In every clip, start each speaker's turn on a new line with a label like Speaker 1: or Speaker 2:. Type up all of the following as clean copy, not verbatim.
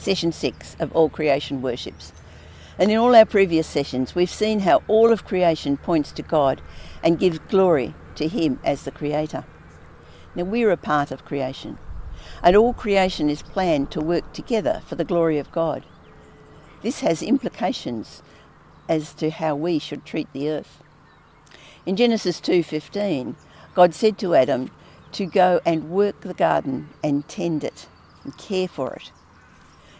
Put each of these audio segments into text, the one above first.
Speaker 1: Session 6 of All Creation Worships. And in all our previous sessions, we've seen how all of creation points to God and gives glory to Him as the Creator. Now, we're a part of creation, and all creation is planned to work together for the glory of God. This has implications as to how we should treat the earth. In Genesis 2:15, God said to Adam to go and work the garden and tend it and care for it.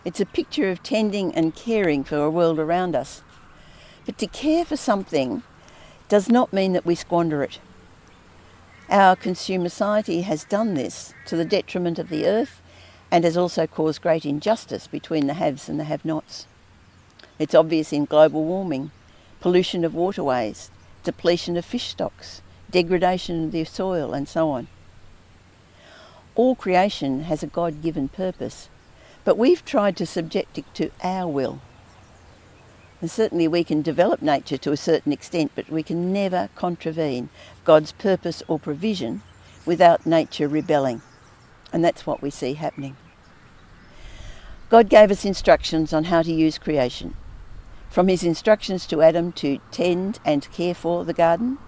Speaker 1: It's a picture of tending and caring for a world around us. But to care for something does not mean that we squander it. Our consumer society has done this to the detriment of the earth and has also caused great injustice between the haves and the have-nots. It's obvious in global warming, pollution of waterways, depletion of fish stocks, degradation of the soil, and so on. All creation has a God-given purpose, but we've tried to subject it to our will. And certainly we can develop nature to a certain extent, but we can never contravene God's purpose or provision without nature rebelling. And that's what we see happening. God gave us instructions on how to use creation. From His instructions to Adam to tend and care for the garden,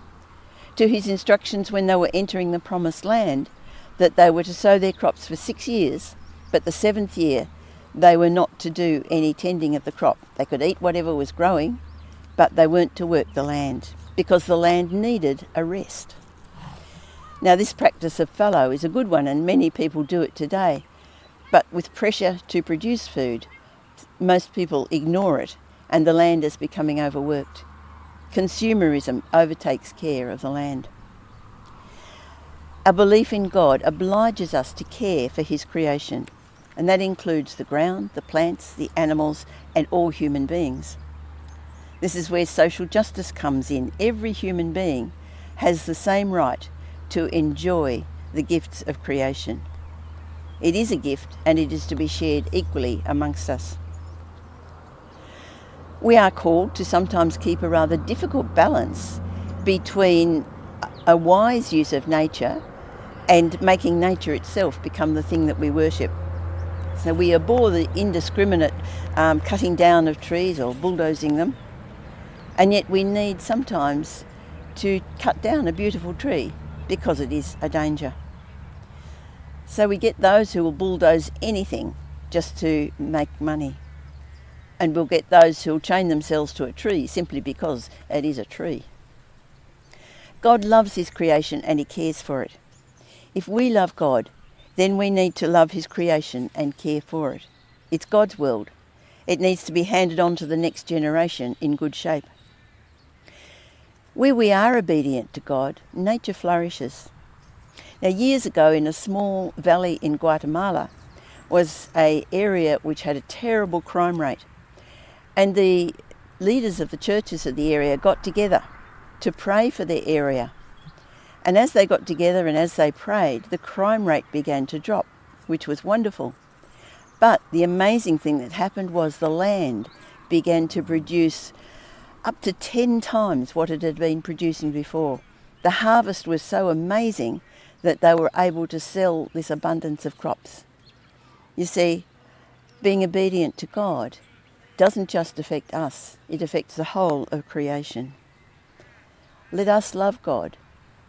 Speaker 1: to His instructions when they were entering the promised land, that they were to sow their crops for 6 years, but the 7th year they were not to do any tending of the crop. They could eat whatever was growing, but they weren't to work the land, because the land needed a rest. Now, this practice of fallow is a good one, and many people do it today, but with pressure to produce food, most people ignore it, and the land is becoming overworked. Consumerism overtakes care of the land. Our belief in God obliges us to care for His creation, and that includes the ground, the plants, the animals, and all human beings. This is where social justice comes in. Every human being has the same right to enjoy the gifts of creation. It is a gift, and it is to be shared equally amongst us. We are called to sometimes keep a rather difficult balance between a wise use of nature and making nature itself become the thing that we worship. So we abhor the indiscriminate cutting down of trees or bulldozing them, and yet we need sometimes to cut down a beautiful tree because it is a danger. So we get those who will bulldoze anything just to make money, and we'll get those who will chain themselves to a tree simply because it is a tree. God loves His creation and He cares for it. If we love God, then we need to love His creation and care for it. It's God's world. It needs to be handed on to the next generation in good shape. Where we are obedient to God, nature flourishes. Now, years ago, in a small valley in Guatemala was an area which had a terrible crime rate. And the leaders of the churches of the area got together to pray for their area. And as they got together and as they prayed, the crime rate began to drop, which was wonderful. But the amazing thing that happened was the land began to produce up to 10 times what it had been producing before. The harvest was so amazing that they were able to sell this abundance of crops. You see, being obedient to God doesn't just affect us, it affects the whole of creation. Let us love God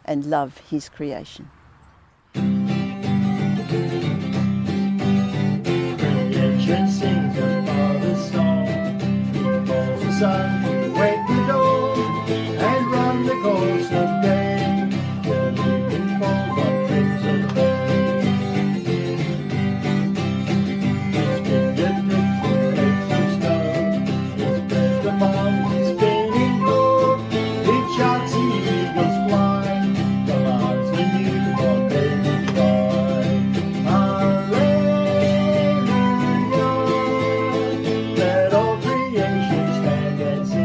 Speaker 1: and love His creation.
Speaker 2: Creation sings a father's song. He calls the sun to wake the dawn and run the course of day. The evening falls on crimson bay. His fingertips will make the snow. His breath upon the spinning floor. It shouts the eagles fly. Let all creation stand and sing.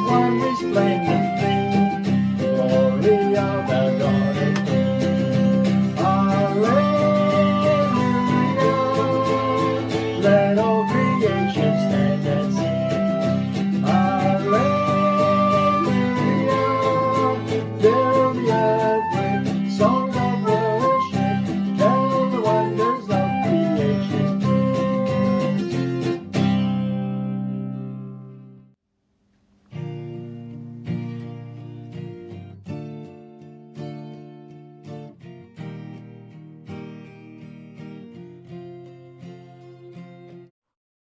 Speaker 2: one